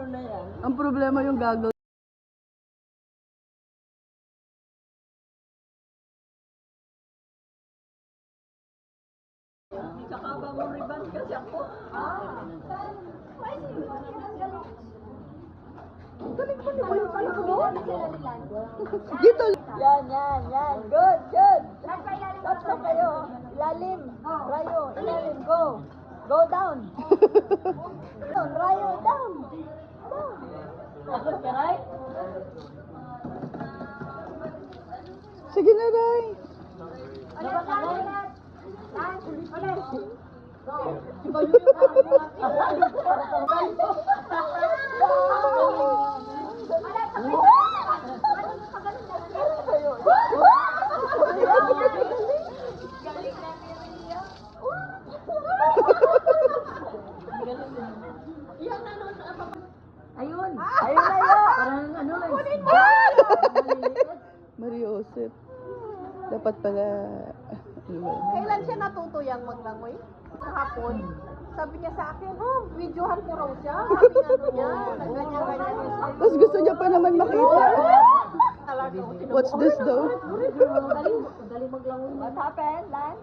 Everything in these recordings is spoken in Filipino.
na yan. Ang problema yung gagawin. Kakaba mo ribbon kasi ako. Galing pa ni Boy. Ano ko doon? Dito. Yan. Good. Stop na kayo. Ilalim. Rayo. Ilalim. Go. Go down. Down. Rayo. Down. Takot ka, Ray? Sige na, Ray. Ayun na yun. Parang ano Mariosep. Dapat pala... Kailan siya natutuyang maglangoy? Kahapon. Sabi niya sa akin, videohan ko raw siya. Sabi nga niya, nagganyan-ganyan siya. Tapos gusto niya pa naman makita. Talaga. What's this though? Galing maglangoy. What happened, Lan?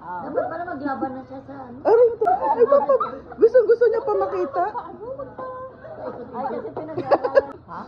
Dapat pala maglaban na siya sa ano. Aray, gusto niya pa makita. Ay, kasi pinag-aaralan. Ha?